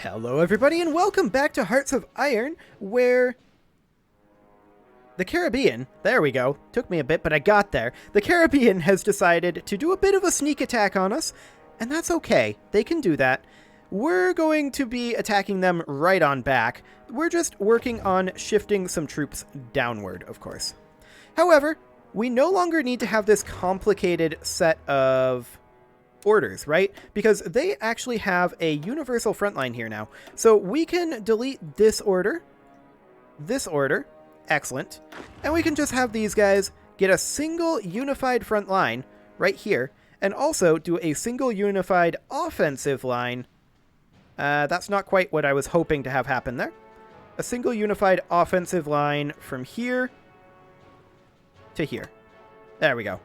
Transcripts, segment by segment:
Hello everybody and welcome back to Hearts of Iron, where the Caribbean, there we go, took me a bit but I got there, the Caribbean has decided to do a bit of a sneak attack on us, and that's okay, they can do that. We're going to be attacking them right on back, we're just working on shifting some troops downward, of course. However, we no longer need to have this complicated set of orders, right? Because they actually have a universal front line here now. So we can delete this order, excellent, and we can just have these guys get a single unified front line right here, and also do a single unified offensive line. That's not quite what I was hoping to have happen there. A single unified offensive line from here to here. There we go.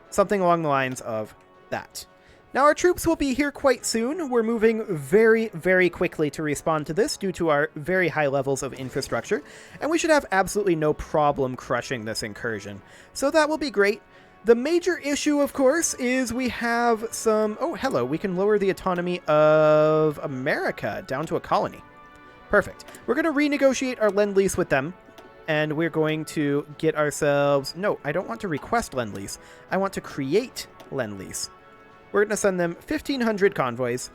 Something along the lines of that. Now, our troops will be here quite soon. We're moving very, very quickly to respond to this due to our very high levels of infrastructure, and we should have absolutely no problem crushing this incursion. So that will be great. The major issue, of course, is we have some... Oh, hello, we can lower the autonomy of America down to a colony. Perfect. We're going to renegotiate our Lend-Lease with them, and we're going to get ourselves... No, I don't want to request Lend-Lease. I want to create Lend-Lease. We're going to send them 1,500 convoys.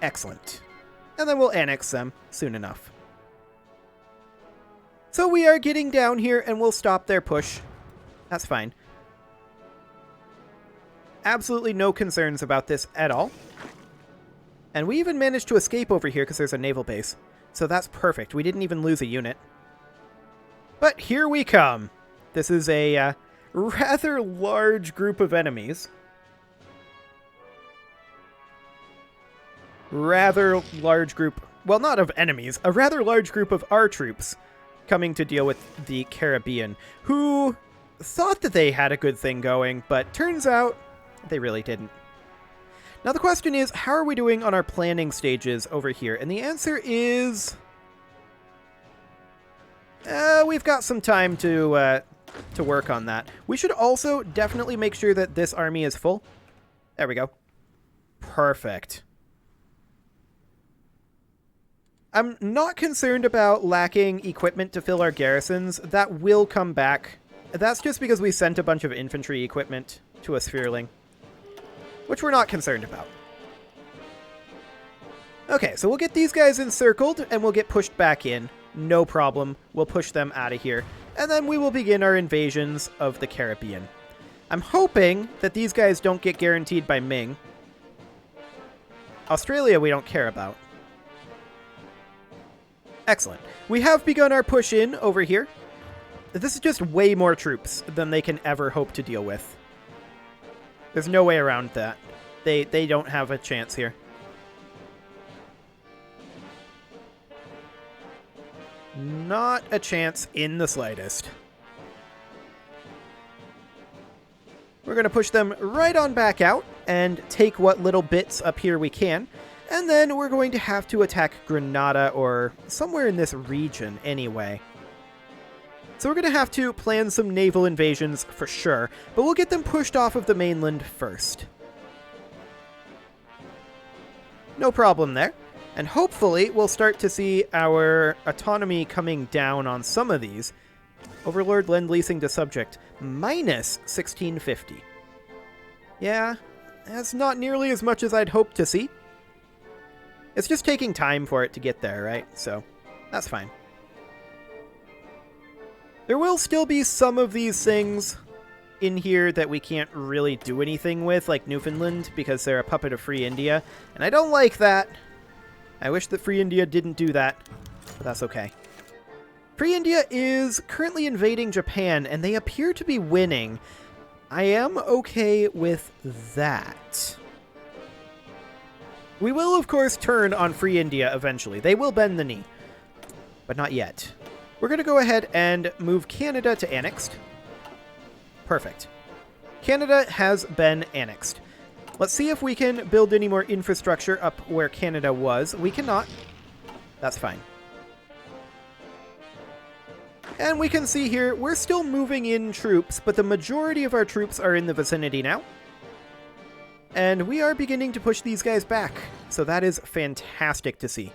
Excellent. And then we'll annex them soon enough. So we are getting down here, and we'll stop their push. That's fine. Absolutely no concerns about this at all. And we even managed to escape over here because there's a naval base. So that's perfect. We didn't even lose a unit. But here we come. This is a... rather large group of enemies. Rather large group... Well, not of enemies. A rather large group of our troops coming to deal with the Caribbean, who thought that they had a good thing going, but turns out they really didn't. Now the question is, how are we doing on our planning stages over here? And the answer is... we've got some time to work on that. We should also definitely make sure that this army is full. There we go. Perfect. I'm not concerned about lacking equipment to fill our garrisons. That will come back. That's just because we sent a bunch of infantry equipment to a Sphereling, which we're not concerned about. Okay, so we'll get these guys encircled, and we'll get pushed back in. No problem. We'll push them out of here. And then we will begin our invasions of the Caribbean. I'm hoping that these guys don't get guaranteed by Ming. Australia we don't care about. Excellent. We have begun our push in over here. This is just way more troops than they can ever hope to deal with. There's no way around that. They don't have a chance here. Not a chance in the slightest. We're going to push them right on back out and take what little bits up here we can. And then we're going to have to attack Grenada or somewhere in this region anyway. So we're going to have to plan some naval invasions for sure, but we'll get them pushed off of the mainland first. No problem there. And hopefully, we'll start to see our autonomy coming down on some of these. Overlord Lend-Leasing to Subject, minus 1650. Yeah, that's not nearly as much as I'd hoped to see. It's just taking time for it to get there, right? So, that's fine. There will still be some of these things in here that we can't really do anything with, like Newfoundland, because they're a puppet of Free India, and I don't like that. I wish that Free India didn't do that, but that's okay. Free India is currently invading Japan, and they appear to be winning. I am okay with that. We will, of course, turn on Free India eventually. They will bend the knee, but not yet. We're going to go ahead and move Canada to annexed. Perfect. Canada has been annexed. Let's see if we can build any more infrastructure up where Canada was. We cannot. That's fine. And we can see here, we're still moving in troops, but the majority of our troops are in the vicinity now. And we are beginning to push these guys back. so that is fantastic to see.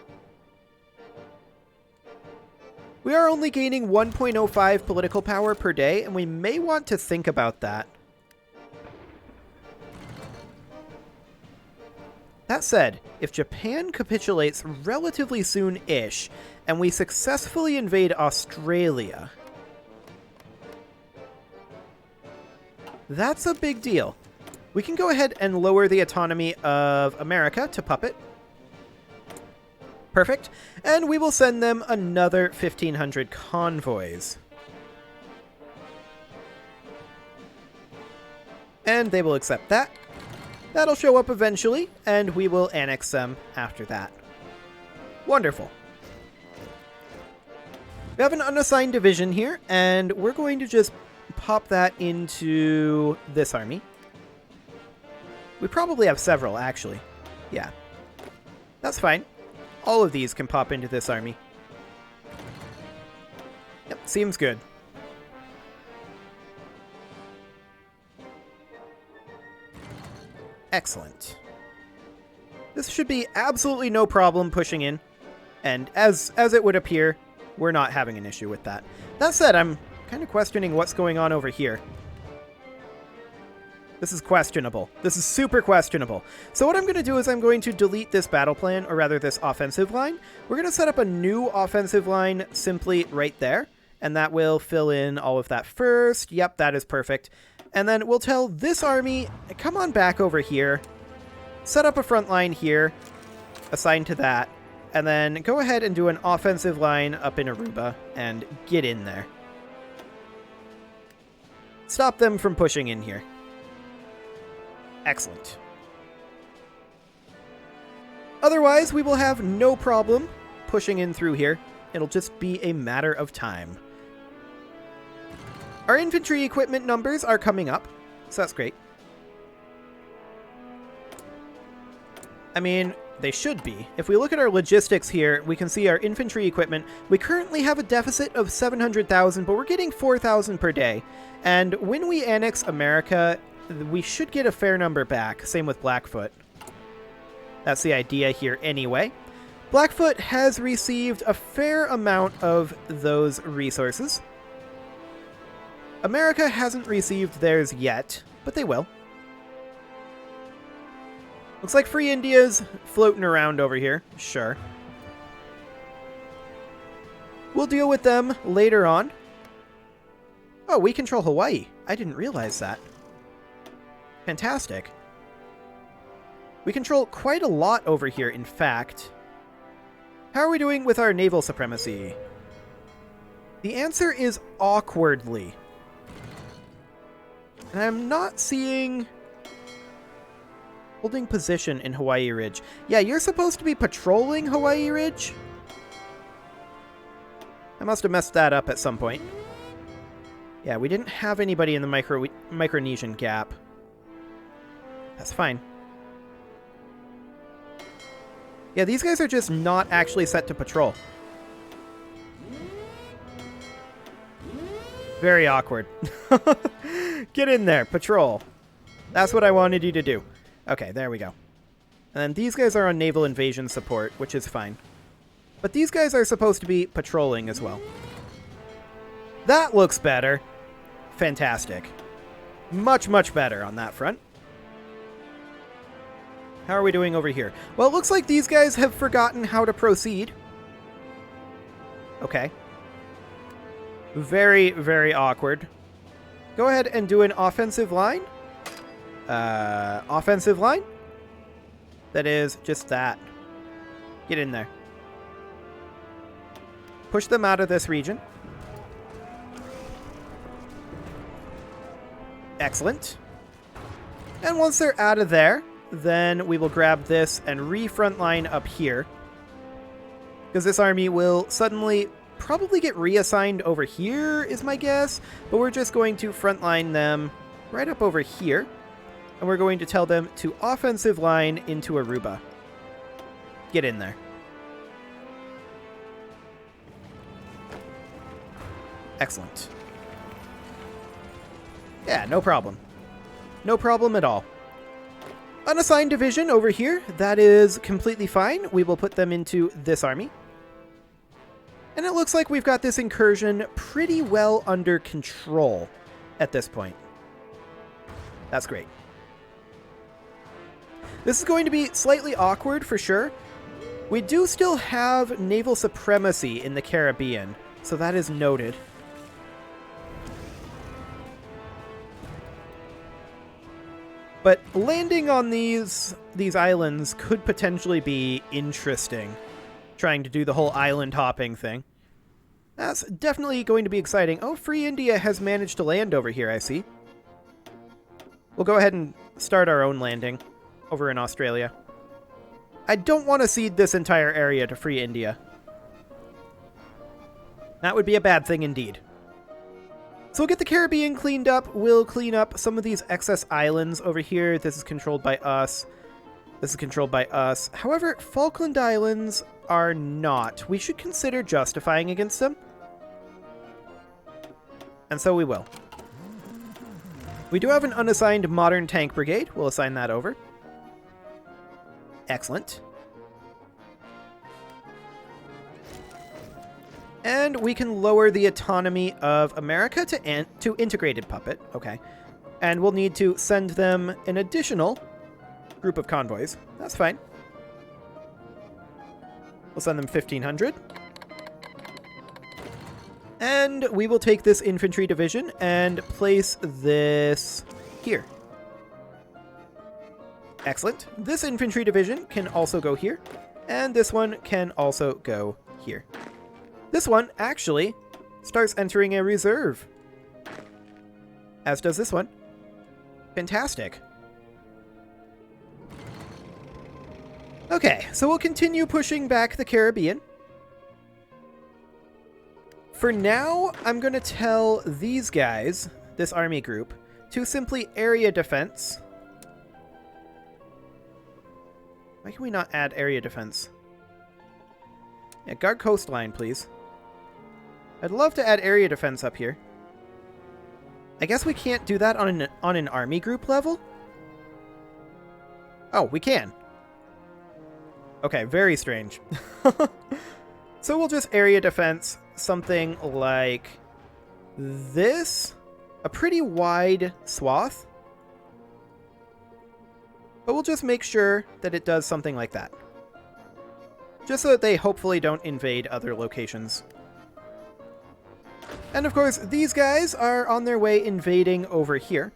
We are only gaining 1.05 political power per day, and we may want to think about that. That said, if Japan capitulates relatively soon-ish, and we successfully invade Australia, that's a big deal. We can go ahead and lower the autonomy of America to puppet. Perfect. And we will send them another 1,500 convoys. And they will accept that. That'll show up eventually, and we will annex them after that. Wonderful. We have an unassigned division here, and we're going to just pop that into this army. We probably have several, actually. Yeah. That's fine. All of these can pop into this army. Yep, seems good. Excellent. This should be absolutely no problem pushing in. And as it would appear, we're not having an issue with that. That said, I'm kind of questioning what's going on over here. This is questionable. This is super questionable. So what I'm going to do is I'm going to delete this battle plan, or rather this offensive line. We're going to set up a new offensive line simply right there, and that will fill in all of that first. Yep, that is perfect. And then we'll tell this army, come on back over here, set up a front line here, assigned to that, and then go ahead and do an offensive line up in Aruba and get in there. Stop them from pushing in here. Excellent. Otherwise, we will have no problem pushing in through here. It'll just be a matter of time. Our infantry equipment numbers are coming up, so that's great. I mean, they should be. If we look at our logistics here, we can see our infantry equipment. We currently have a deficit of 700,000, but we're getting 4,000 per day. And when we annex America, we should get a fair number back. Same with Blackfoot. That's the idea here anyway. Blackfoot has received a fair amount of those resources. America hasn't received theirs yet, but they will. Looks like Free India's floating around over here. Sure. We'll deal with them later on. Oh, we control Hawaii. I didn't realize that. Fantastic. We control quite a lot over here, in fact. How are we doing with our naval supremacy? The answer is awkwardly. And I'm not seeing holding position in Hawaii Ridge. Yeah, you're supposed to be patrolling Hawaii Ridge? I must have messed that up at some point. Yeah, we didn't have anybody in the Micronesian Gap. That's fine. Yeah, these guys are just not actually set to patrol. Very awkward. Get in there, patrol. That's what I wanted you to do. Okay, there we go. And then these guys are on naval invasion support, which is fine. But these guys are supposed to be patrolling as well. That looks better. Fantastic. Much, much better on that front. How are we doing over here? Well, it looks like these guys have forgotten how to proceed. Okay. Very, very awkward. Go ahead and do an offensive line. Offensive line? That is just that. Get in there. Push them out of this region. Excellent. And once they're out of there, then we will grab this and re-front line up here. Because this army will suddenly probably get reassigned over here, is my guess. But we're just going to frontline them right up over here. And we're going to tell them to offensive line into Aruba. Get in there. Excellent. Yeah, no problem. No problem at all. Unassigned division over here. That is completely fine. We will put them into this army. And it looks like we've got this incursion pretty well under control at this point. That's great. This is going to be slightly awkward for sure. We do still have naval supremacy in the Caribbean, so that is noted. But landing on these islands could potentially be interesting. Trying to do the whole island hopping thing. That's definitely going to be exciting. Oh, Free India has managed to land over here, I see. We'll go ahead and start our own landing over in Australia. I don't want to cede this entire area to Free India. That would be a bad thing indeed. So we'll get the Caribbean cleaned up. We'll clean up some of these excess islands over here. This is controlled by us. This is controlled by us. However, Falkland Islands are not. We should consider justifying against them. And so we will. We do have an unassigned modern tank brigade. We'll assign that over. Excellent. And we can lower the autonomy of America to integrated puppet. Okay. And we'll need to send them an additional group of convoys. That's fine. We'll send them 1,500. And we will take this infantry division and place this here. Excellent. This infantry division can also go here. And this one can also go here. This one actually starts entering a reserve. As does this one. Fantastic. Okay, so we'll continue pushing back the Caribbean. For now, I'm going to tell these guys, this army group, to simply area defense. Why can we not add area defense? Yeah, guard coastline, please. I'd love to add area defense up here. I guess we can't do that on an army group level? Oh, we can. Okay, very strange. So we'll just area defense something like this. A pretty wide swath. But we'll just make sure that it does something like that. Just so that they hopefully don't invade other locations. And of course, these guys are on their way invading over here.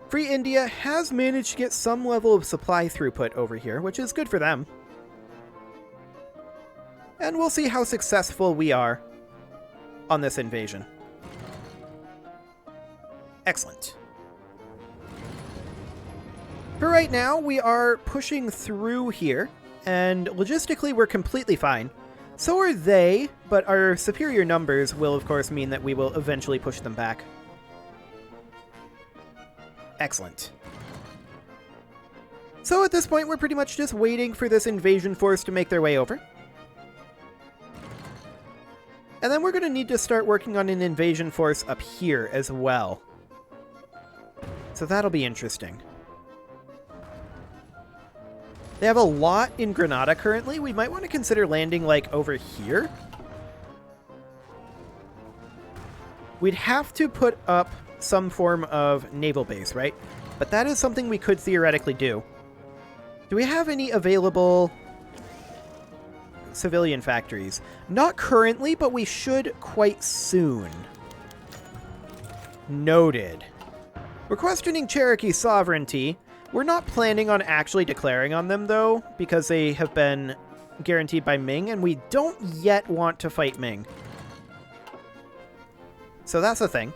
Free India has managed to get some level of supply throughput over here, which is good for them. And we'll see how successful we are on this invasion. Excellent. For right now, we are pushing through here, and logistically we're completely fine. So are they, but our superior numbers will of course mean that we will eventually push them back. Excellent. So at this point, we're pretty much just waiting for this invasion force to make their way over. And then we're going to need to start working on an invasion force up here as well. So that'll be interesting. They have a lot in Granada currently. We might want to consider landing, like, over here. We'd have to put up some form of naval base, right? But that is something we could theoretically do. Do we have any available civilian factories? Not currently, but we should quite soon. Noted. We're questioning Cherokee sovereignty. We're not planning on actually declaring on them, though, because they have been guaranteed by Ming, and we don't yet want to fight Ming. So that's a thing.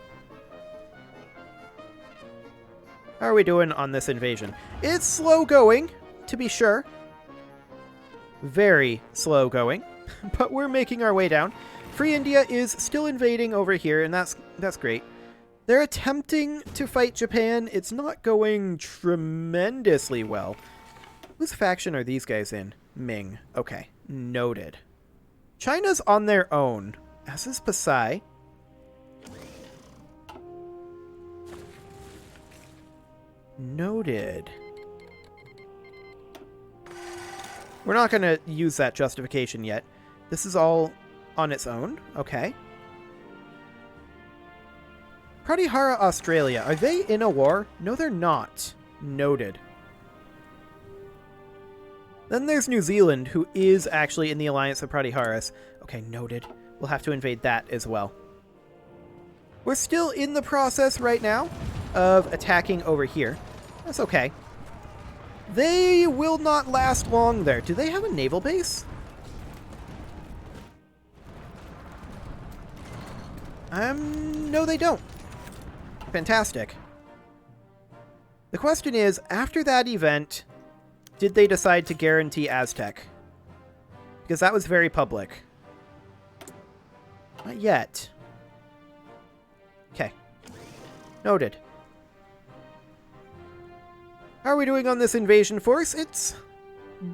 How are we doing on this invasion? It's slow going, to be sure. Very slow going, but we're making our way down. Free India is still invading over here, and that's great. They're attempting to fight Japan. It's not going tremendously well. Whose faction are these guys in? Ming. Okay, noted. China's on their own, as is Pasai. Noted. We're not going to use that justification yet. This is all on its own. Okay. Pratihara, Australia. Are they in a war? No, they're not. Noted. Then there's New Zealand, who is actually in the alliance of Pratiharas. Okay, noted. We'll have to invade that as well. We're still in the process right now of attacking over here. That's okay. They will not last long there. Do they have a naval base? No, they don't. Fantastic. The question is, after that event, did they decide to guarantee Aztec? Because that was very public. Not yet. Okay. Noted. How are we doing on this invasion force? It's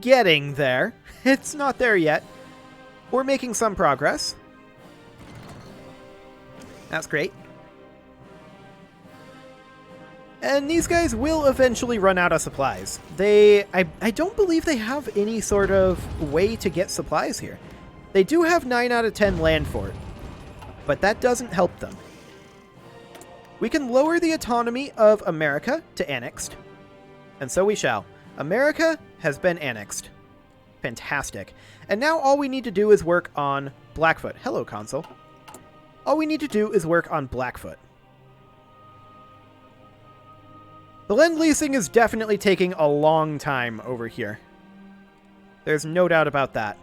getting there. It's not there yet. We're making some progress. That's great. And these guys will eventually run out of supplies. I don't believe they have any sort of way to get supplies here. They do have 9 out of 10 land fort, but that doesn't help them. We can lower the autonomy of America to annexed, and so we shall. America has been annexed. Fantastic. And now all we need to do is work on Blackfoot. Hello, console. All we need to do is work on Blackfoot. The Lend-Leasing is definitely taking a long time over here. There's no doubt about that.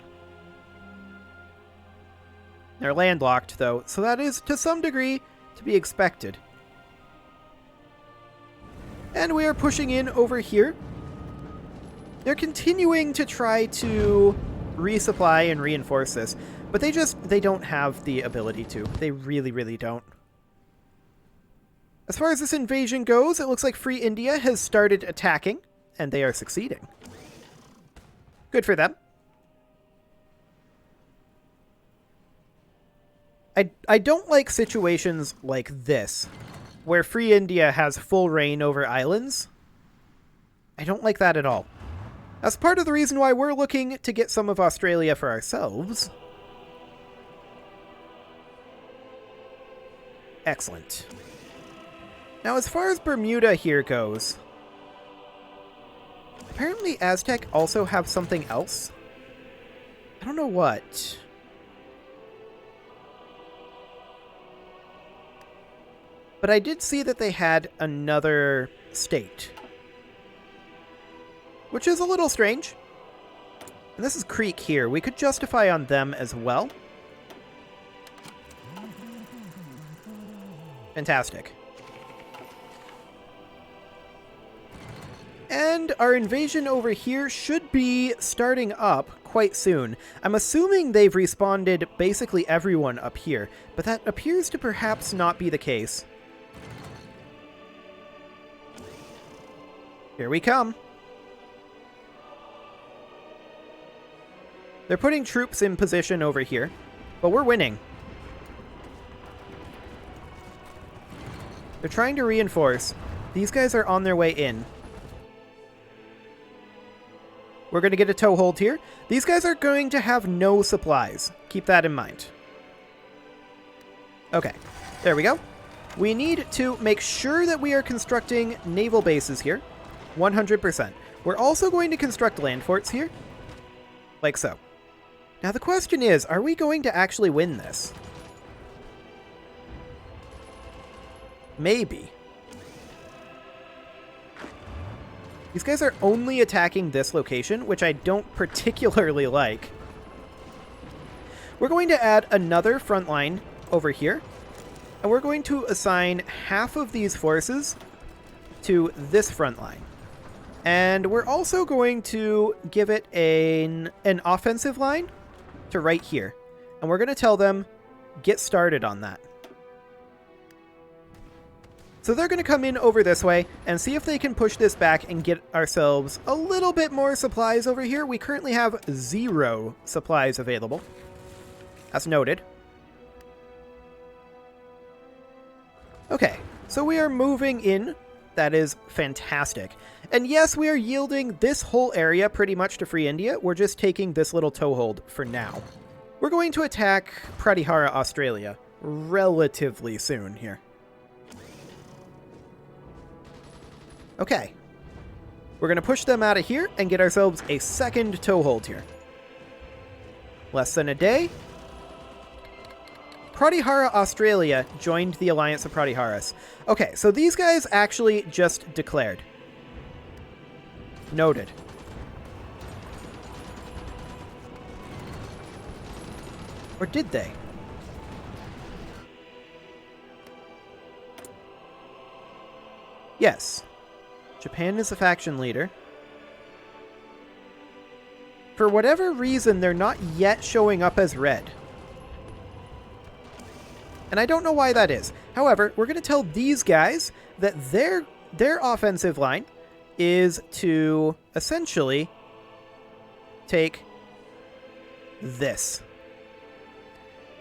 They're landlocked, though, so that is, to some degree, to be expected. And we are pushing in over here. They're continuing to try to resupply and reinforce this, but they don't have the ability to. They really, really don't. As far as this invasion goes, it looks like Free India has started attacking, and they are succeeding. Good for them. I don't like situations like this, where Free India has full reign over islands. I don't like that at all. That's part of the reason why we're looking to get some of Australia for ourselves. Excellent. Now, as far as Bermuda here goes, apparently Aztec also have something else. I don't know what. But I did see that they had another state, which is a little strange. And this is Creek here. We could justify on them as well. Fantastic. And our invasion over here should be starting up quite soon. I'm assuming they've respawned basically everyone up here, but that appears to perhaps not be the case. Here we come. They're putting troops in position over here, but we're winning. They're trying to reinforce. These guys are on their way in. We're going to get a toehold here. These guys are going to have no supplies. Keep that in mind. Okay, there we go. We need to make sure that we are constructing naval bases here. 100%. We're also going to construct land forts here. Like so. Now the question is, are we going to actually win this? Maybe. These guys are only attacking this location, which I don't particularly like. We're going to add another front line over here, and we're going to assign half of these forces to this front line. And we're also going to give it an offensive line to right here. And we're going to tell them, get started on that. So they're going to come in over this way and see if they can push this back and get ourselves a little bit more supplies over here. We currently have 0 supplies available. That's noted. Okay, so we are moving in That is fantastic. And yes, we are yielding this whole area pretty much to Free India. We're just taking this little toehold for now. We're going to attack Pratihara, Australia relatively soon here. Okay. We're going to push them out of here and get ourselves a second toehold here. Less than a day. Pratihara, Australia joined the Alliance of Pratiharas. Okay, so these guys actually just declared. Noted. Or did they? Yes. Japan is a faction leader. For whatever reason, they're not yet showing up as red. And I don't know why that is. However, we're going to tell these guys that their offensive line is to essentially take this.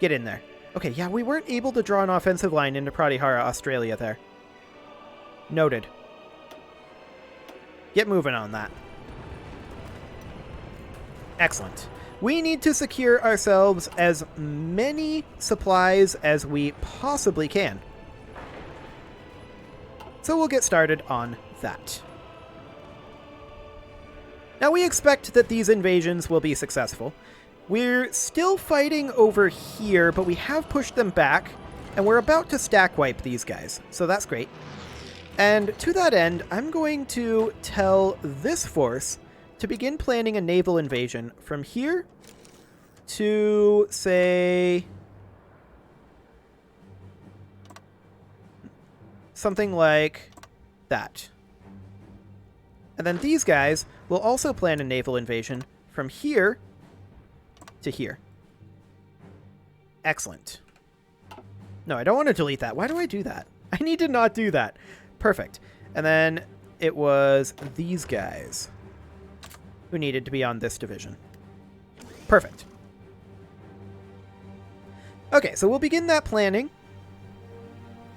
Get in there. Okay, yeah, we weren't able to draw an offensive line into Pratihara, Australia there. Noted. Get moving on that. Excellent. We need to secure ourselves as many supplies as we possibly can. So we'll get started on that. Now we expect that these invasions will be successful. We're still fighting over here, but we have pushed them back, and we're about to stack wipe these guys, so that's great. And to that end, I'm going to tell this force to begin planning a naval invasion from here to, say, something like that. And then these guys will also plan a naval invasion from here to here. Excellent. No, I don't want to delete that. Why do I do that? I need to not do that. Perfect. And then it was these guys who needed to be on this division. Perfect. Okay, so we'll begin that planning.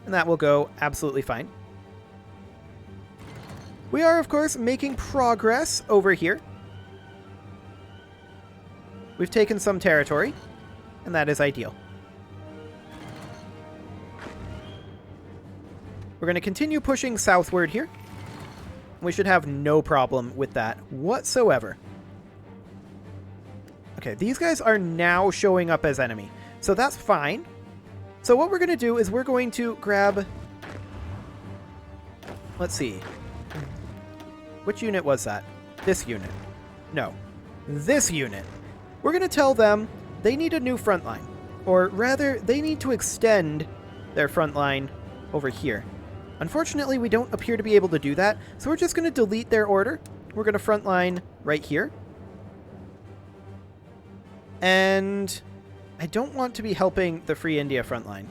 And that will go absolutely fine. We are, of course, making progress over here. We've taken some territory, and that is ideal. We're going to continue pushing southward here. We should have no problem with that whatsoever. Okay, these guys are now showing up as enemy, so that's fine. So what we're going to do is we're going to grab... Let's see. Which unit was that? This unit. No. This unit. We're going to tell them they need a new front line. Or rather, they need to extend their front line over here. Unfortunately, we don't appear to be able to do that, so we're just going to delete their order. We're going to front line right here. And I don't want to be helping the Free India front line.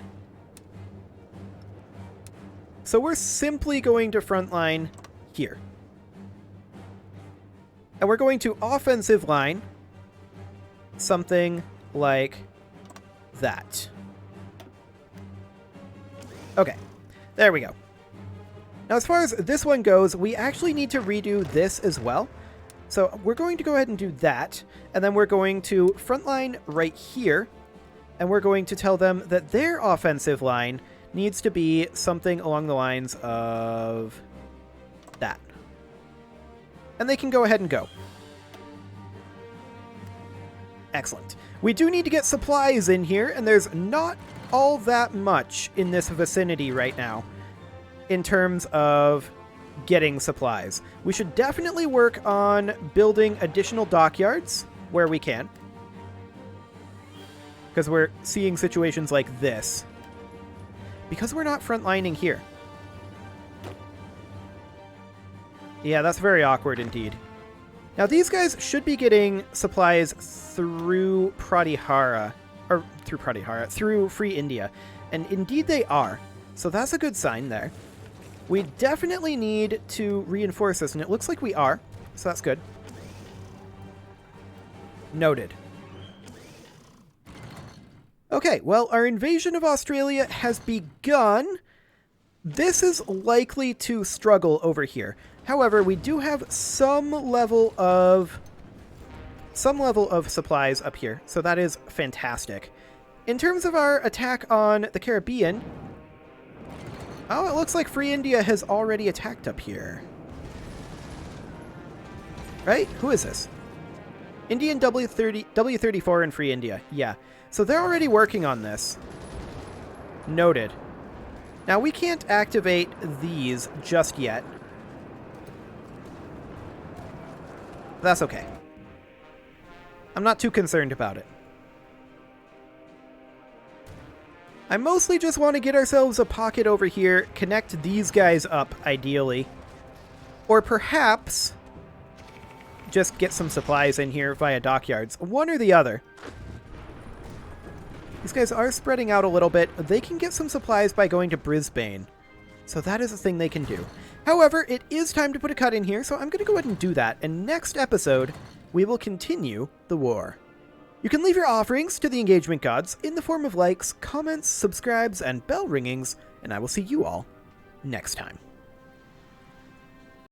So we're simply going to front line here. And we're going to offensive line something like that. Okay, there we go. Now, as far as this one goes, we actually need to redo this as well. So we're going to go ahead and do that, and then we're going to frontline right here, and we're going to tell them that their offensive line needs to be something along the lines of that. And they can go ahead and go. Excellent. We do need to get supplies in here, and there's not all that much in this vicinity right now in terms of getting supplies. We should definitely work on building additional dockyards where we can, because we're seeing situations like this because we're not frontlining here. Yeah, that's very awkward indeed. Now these guys should be getting supplies through Pratihara, or through Free India, and indeed they are. So that's a good sign there. We definitely need to reinforce this, and it looks like we are, so that's good. Noted. Okay, well, our invasion of Australia has begun. This is likely to struggle over here. However, we do have some level of supplies up here, so that is fantastic. In terms of our attack on the Caribbean, oh, it looks like Free India has already attacked up here. Right? Who is this? Indian W34 and Free India. Yeah. So they're already working on this. Noted. Now, we can't activate these just yet. That's okay. I'm not too concerned about it. I mostly just want to get ourselves a pocket over here, connect these guys up, ideally. Or perhaps just get some supplies in here via dockyards. One or the other. These guys are spreading out a little bit. They can get some supplies by going to Brisbane. So that is a thing they can do. However, it is time to put a cut in here, so I'm going to go ahead and do that. And next episode, we will continue the war. You can leave your offerings to the engagement gods in the form of likes, comments, subscribes, and bell ringings, and I will see you all next time.